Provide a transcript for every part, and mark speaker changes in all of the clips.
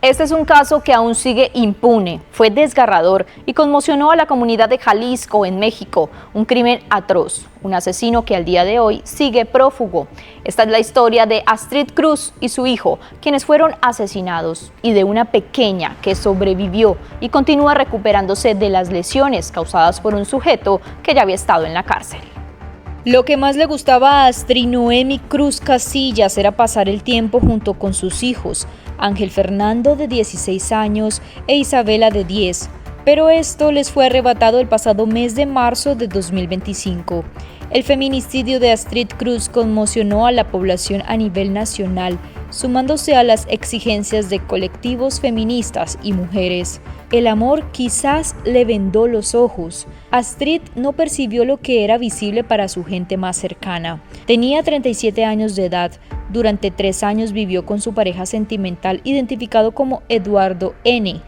Speaker 1: Este es un caso que aún sigue impune, fue desgarrador y conmocionó a la comunidad de Jalisco, en México. Un crimen atroz, un asesino que al día de hoy sigue prófugo. Esta es la historia de Astrid Cruz y su hijo, quienes fueron asesinados, y de una pequeña que sobrevivió y continúa recuperándose de las lesiones causadas por un sujeto que ya había estado en la cárcel. Lo que más le gustaba a Astrid Noemi Cruz Casillas era pasar el tiempo junto con sus hijos, Ángel Fernando de 16 años e Isabela de 10, pero esto les fue arrebatado el pasado mes de marzo de 2025. El feminicidio de Astrid Cruz conmocionó a la población a nivel nacional, sumándose a las exigencias de colectivos feministas y mujeres. El amor quizás le vendó los ojos. Astrid no percibió lo que era visible para su gente más cercana. Tenía 37 años de edad. Durante 3 años vivió con su pareja sentimental identificado como Eduardo N.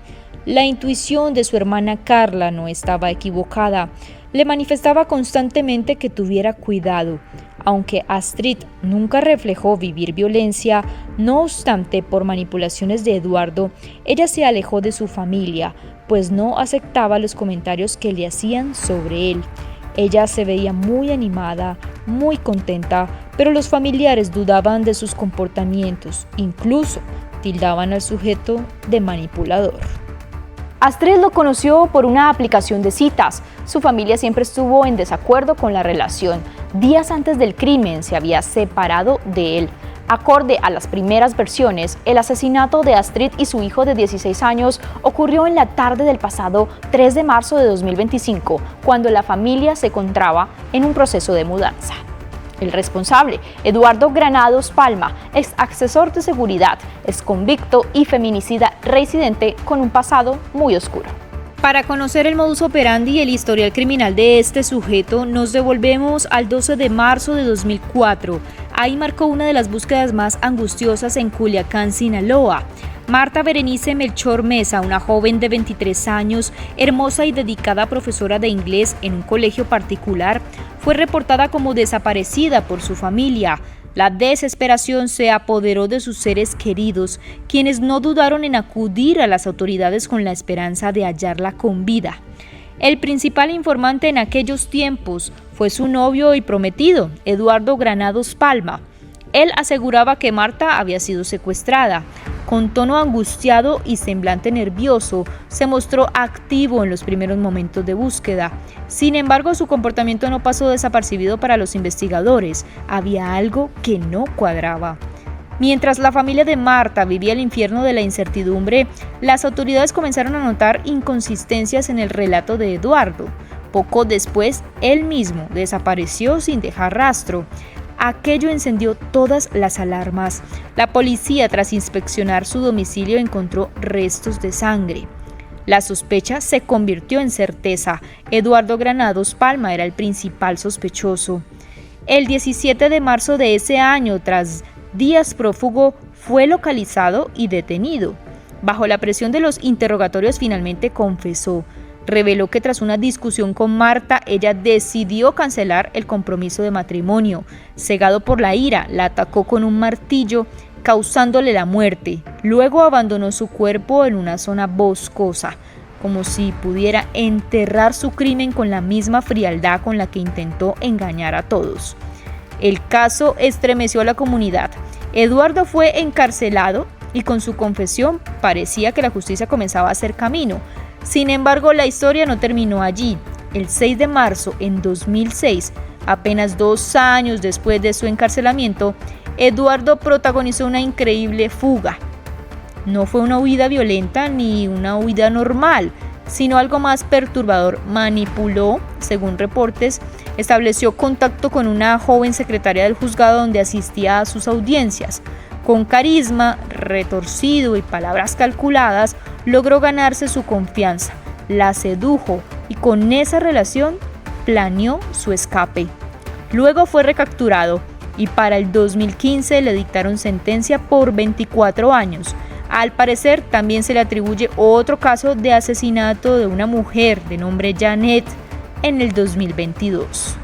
Speaker 1: La intuición de su hermana Carla no estaba equivocada. Le manifestaba constantemente que tuviera cuidado. Aunque Astrid nunca reflejó vivir violencia, no obstante, por manipulaciones de Eduardo, ella se alejó de su familia, pues no aceptaba los comentarios que le hacían sobre él. Ella se veía muy animada, muy contenta, pero los familiares dudaban de sus comportamientos, incluso tildaban al sujeto de manipulador. Astrid lo conoció por una aplicación de citas. Su familia siempre estuvo en desacuerdo con la relación. Días antes del crimen se había separado de él. Acorde a las primeras versiones, el asesinato de Astrid y su hijo de 16 años ocurrió en la tarde del pasado 3 de marzo de 2025, cuando la familia se encontraba en un proceso de mudanza. El responsable, Eduardo Granados Palma, ex asesor de seguridad, es convicto y feminicida reincidente con un pasado muy oscuro. Para conocer el modus operandi y el historial criminal de este sujeto, nos devolvemos al 12 de marzo de 2004. Ahí marcó una de las búsquedas más angustiosas en Culiacán, Sinaloa. Marta Berenice Melchor Mesa, una joven de 23 años, hermosa y dedicada profesora de inglés en un colegio particular, fue reportada como desaparecida por su familia. La desesperación se apoderó de sus seres queridos, quienes no dudaron en acudir a las autoridades con la esperanza de hallarla con vida. El principal informante en aquellos tiempos fue su novio y prometido, Eduardo Granados Palma. Él aseguraba que Marta había sido secuestrada. Con tono angustiado y semblante nervioso, se mostró activo en los primeros momentos de búsqueda. Sin embargo, su comportamiento no pasó desapercibido para los investigadores. Había algo que no cuadraba. Mientras la familia de Marta vivía el infierno de la incertidumbre, las autoridades comenzaron a notar inconsistencias en el relato de Eduardo. Poco después, él mismo desapareció sin dejar rastro. Aquello encendió todas las alarmas. La policía, tras inspeccionar su domicilio, encontró restos de sangre. La sospecha se convirtió en certeza. Eduardo Granados Palma era el principal sospechoso. El 17 de marzo de ese año, tras días prófugo, fue localizado y detenido. Bajo la presión de los interrogatorios, finalmente confesó. Reveló que tras una discusión con Marta, ella decidió cancelar el compromiso de matrimonio. Cegado por la ira, la atacó con un martillo, causándole la muerte. Luego abandonó su cuerpo en una zona boscosa, como si pudiera enterrar su crimen con la misma frialdad con la que intentó engañar a todos. El caso estremeció a la comunidad. Eduardo fue encarcelado y con su confesión parecía que la justicia comenzaba a hacer camino. Sin embargo, la historia no terminó allí. El 6 de marzo en 2006, apenas 2 años después de su encarcelamiento, Eduardo protagonizó una increíble fuga. No fue una huida violenta ni una huida normal, sino algo más perturbador. Manipuló, según reportes, estableció contacto con una joven secretaria del juzgado donde asistía a sus audiencias. Con carisma, retorcido y palabras calculadas, logró ganarse su confianza, la sedujo y con esa relación planeó su escape. Luego fue recapturado y para el 2015 le dictaron sentencia por 24 años. Al parecer también se le atribuye otro caso de asesinato de una mujer de nombre Janet en el 2022.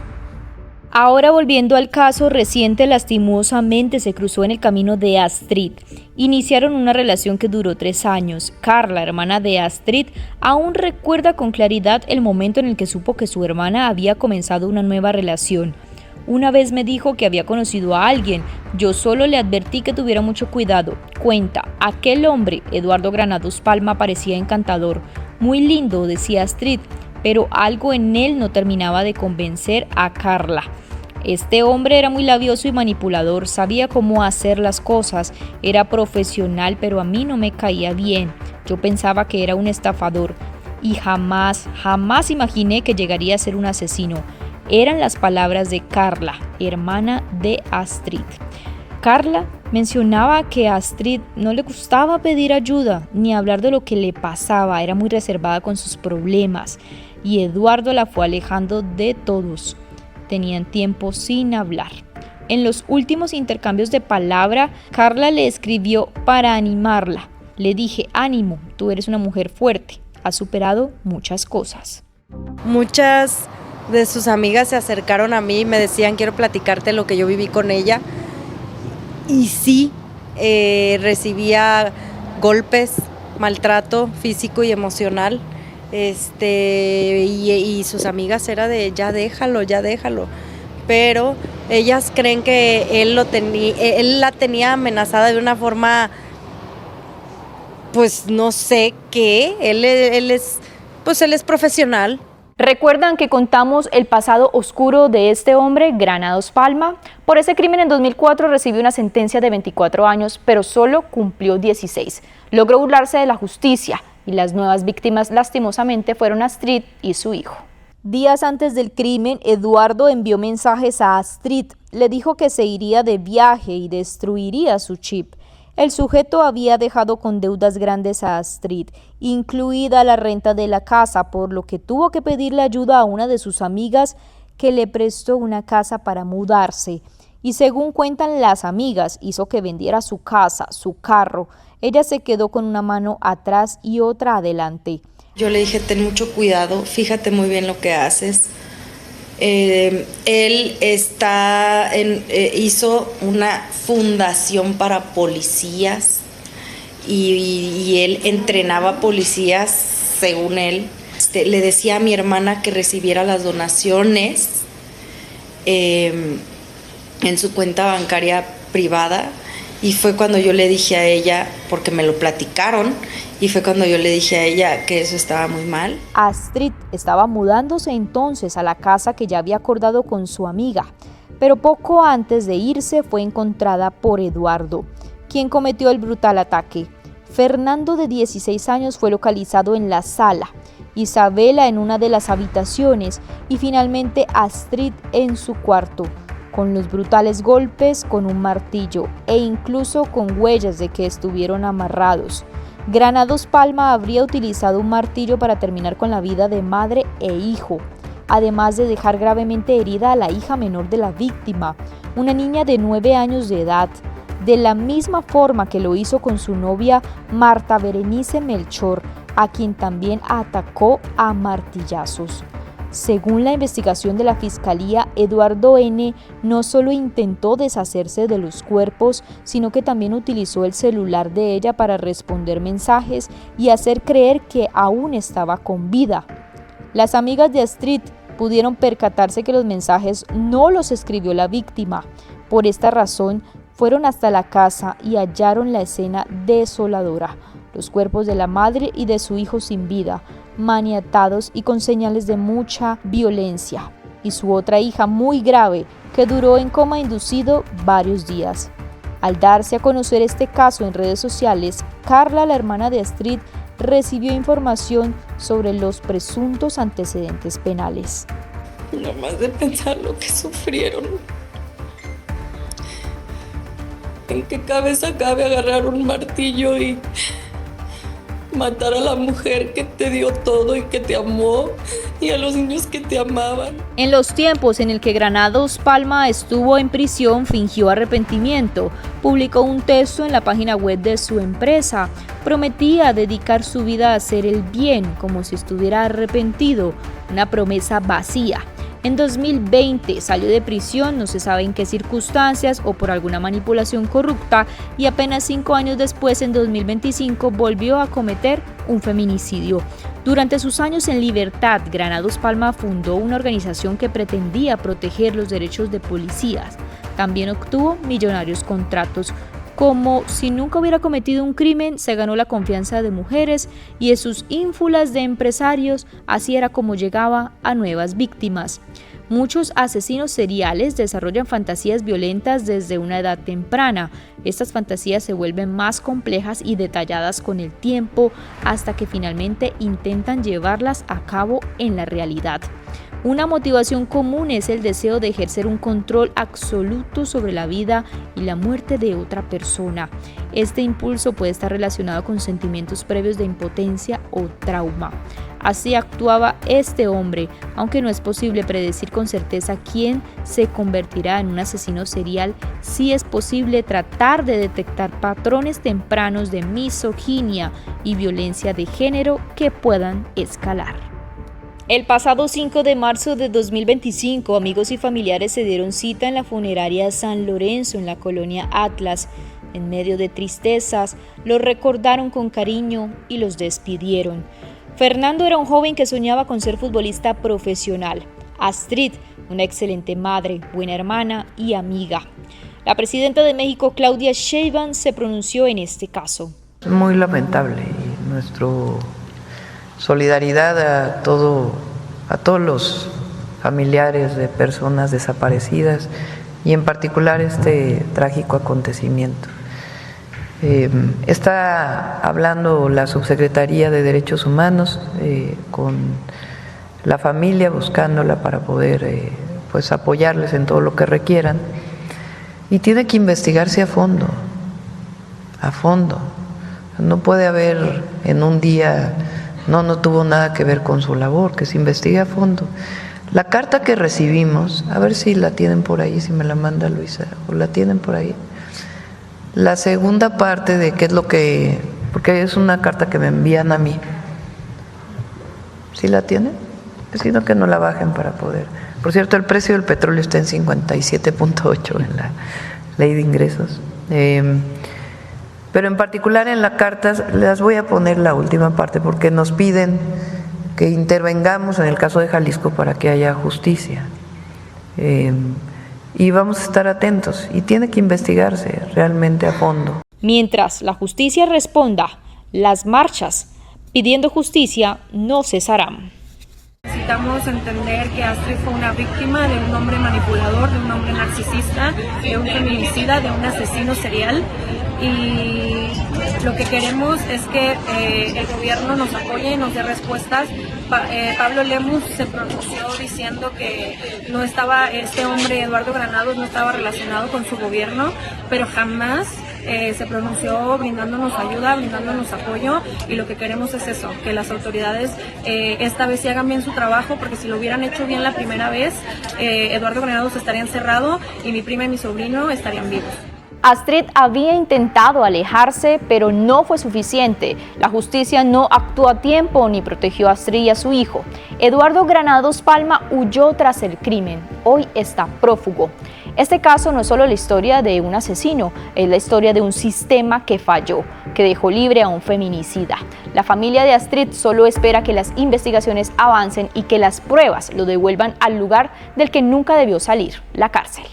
Speaker 1: Ahora volviendo al caso reciente, lastimosamente se cruzó en el camino de Astrid. Iniciaron una relación que duró 3 años. Carla, hermana de Astrid, aún recuerda con claridad el momento en el que supo que su hermana había comenzado una nueva relación. Una vez me dijo que había conocido a alguien, yo solo le advertí que tuviera mucho cuidado. Cuenta, aquel hombre, Eduardo Granados Palma, parecía encantador, muy lindo, decía Astrid, pero algo en él no terminaba de convencer a Carla. Este hombre era muy labioso y manipulador, sabía cómo hacer las cosas, era profesional, pero a mí no me caía bien. Yo pensaba que era un estafador y jamás imaginé que llegaría a ser un asesino. Eran las palabras de Carla, hermana de Astrid. Carla mencionaba que a Astrid no le gustaba pedir ayuda ni hablar de lo que le pasaba, era muy reservada con sus problemas y Eduardo la fue alejando de todos. Tenían tiempo sin hablar. En los últimos intercambios de palabra, Carla le escribió para animarla. Le dije, ánimo, tú eres una mujer fuerte, has superado muchas cosas.
Speaker 2: Muchas de sus amigas se acercaron a mí y me decían, quiero platicarte lo que yo viví con ella. Y sí, recibía golpes, maltrato físico y emocional. Y sus amigas era de ya déjalo, pero ellas creen que él la tenía amenazada de una forma, pues no sé qué, él es profesional.
Speaker 1: ¿Recuerdan que contamos el pasado oscuro de este hombre, Granados Palma? Por ese crimen en 2004 recibió una sentencia de 24 años, pero solo cumplió 16. Logró burlarse de la justicia y las nuevas víctimas lastimosamente fueron Astrid y su hijo. Días antes del crimen, Eduardo envió mensajes a Astrid, le dijo que se iría de viaje y destruiría su chip. El sujeto había dejado con deudas grandes a Astrid, incluida la renta de la casa, por lo que tuvo que pedirle ayuda a una de sus amigas que le prestó una casa para mudarse. Y según cuentan las amigas, hizo que vendiera su casa, su carro. Ella se quedó con una mano atrás y otra adelante.
Speaker 2: Yo le dije, ten mucho cuidado, fíjate muy bien lo que haces. Él hizo una fundación para policías y él entrenaba policías, según él. Le decía a mi hermana que recibiera las donaciones en su cuenta bancaria privada. Y fue cuando yo le dije a ella, porque me lo platicaron, y fue cuando yo le dije a ella que eso estaba muy mal.
Speaker 1: Astrid estaba mudándose entonces a la casa que ya había acordado con su amiga, pero poco antes de irse fue encontrada por Eduardo, quien cometió el brutal ataque. Fernando, de 16 años, fue localizado en la sala, Isabela en una de las habitaciones y finalmente Astrid en su cuarto, con los brutales golpes con un martillo e incluso con huellas de que estuvieron amarrados. Granados Palma habría utilizado un martillo para terminar con la vida de madre e hijo, además de dejar gravemente herida a la hija menor de la víctima, una niña de 9 años de edad, de la misma forma que lo hizo con su novia Marta Berenice Melchor, a quien también atacó a martillazos. Según la investigación de la Fiscalía, Eduardo N. no solo intentó deshacerse de los cuerpos, sino que también utilizó el celular de ella para responder mensajes y hacer creer que aún estaba con vida. Las amigas de Astrid pudieron percatarse que los mensajes no los escribió la víctima. Por esta razón, fueron hasta la casa y hallaron la escena desoladora: los cuerpos de la madre y de su hijo sin vida, maniatados y con señales de mucha violencia, y su otra hija muy grave, que duró en coma inducido varios días. Al darse a conocer este caso en redes sociales, Carla, la hermana de Astrid, recibió información sobre los presuntos antecedentes penales.
Speaker 2: Nada más de pensar lo que sufrieron. ¿En qué cabeza cabe agarrar un martillo y matar a la mujer que te dio todo y que te amó, y a los niños que te amaban?
Speaker 1: En los tiempos en el que Granados Palma estuvo en prisión, fingió arrepentimiento, publicó un texto en la página web de su empresa, prometía dedicar su vida a hacer el bien como si estuviera arrepentido, una promesa vacía. En 2020 salió de prisión, no se sabe en qué circunstancias o por alguna manipulación corrupta, y apenas 5 años después, en 2025, volvió a cometer un feminicidio. Durante sus años en libertad, Granados Palma fundó una organización que pretendía proteger los derechos de policías. También obtuvo millonarios contratos. Como si nunca hubiera cometido un crimen, se ganó la confianza de mujeres y de sus ínfulas de empresarios. Así era como llegaba a nuevas víctimas. Muchos asesinos seriales desarrollan fantasías violentas desde una edad temprana. Estas fantasías se vuelven más complejas y detalladas con el tiempo, hasta que finalmente intentan llevarlas a cabo en la realidad. Una motivación común es el deseo de ejercer un control absoluto sobre la vida y la muerte de otra persona. Este impulso puede estar relacionado con sentimientos previos de impotencia o trauma. Así actuaba este hombre, aunque no es posible predecir con certeza quién se convertirá en un asesino serial. Sí es posible tratar de detectar patrones tempranos de misoginia y violencia de género que puedan escalar. El pasado 5 de marzo de 2025, amigos y familiares se dieron cita en la funeraria San Lorenzo, en la colonia Atlas. En medio de tristezas, los recordaron con cariño y los despidieron. Fernando era un joven que soñaba con ser futbolista profesional. Astrid, una excelente madre, buena hermana y amiga. La presidenta de México, Claudia Sheinbaum, se pronunció en este caso.
Speaker 3: Muy lamentable, y nuestra solidaridad a todos los familiares de personas desaparecidas y en particular este trágico acontecimiento. Está hablando la Subsecretaría de Derechos Humanos con la familia, buscándola para poder pues apoyarles en todo lo que requieran, y tiene que investigarse a fondo. No puede haber en un día, no tuvo nada que ver con su labor, que se investigue a fondo. La carta que recibimos, a ver si la tienen por ahí, si me la manda Luisa, o la tienen por ahí. La segunda parte de qué es lo que, porque es una carta que me envían a mí. ¿Sí la tienen? Sino que no la bajen para poder. Por cierto, el precio del petróleo está en 57.8 en la ley de ingresos. Pero en particular en la carta, les voy a poner la última parte porque nos piden que intervengamos en el caso de Jalisco para que haya justicia. Y vamos a estar atentos, y tiene que investigarse realmente a fondo.
Speaker 1: Mientras la justicia responda, las marchas pidiendo justicia no cesarán.
Speaker 4: Necesitamos entender que Astrid fue una víctima de un hombre manipulador, de un hombre narcisista, de un feminicida, de un asesino serial, y lo que queremos es que el gobierno nos apoye y nos dé respuestas. Pablo Lemus se pronunció diciendo que no estaba, este hombre Eduardo Granados no estaba relacionado con su gobierno, pero jamás se pronunció brindándonos ayuda, brindándonos apoyo, y lo que queremos es eso, que las autoridades esta vez sí hagan bien su trabajo, porque si lo hubieran hecho bien la primera vez, Eduardo Granados estaría encerrado y mi prima y mi sobrino estarían vivos.
Speaker 1: Astrid había intentado alejarse, pero no fue suficiente. La justicia no actuó a tiempo ni protegió a Astrid y a su hijo. Eduardo Granados Palma huyó tras el crimen. Hoy está prófugo. Este caso no es solo la historia de un asesino, es la historia de un sistema que falló, que dejó libre a un feminicida. La familia de Astrid solo espera que las investigaciones avancen y que las pruebas lo devuelvan al lugar del que nunca debió salir, la cárcel.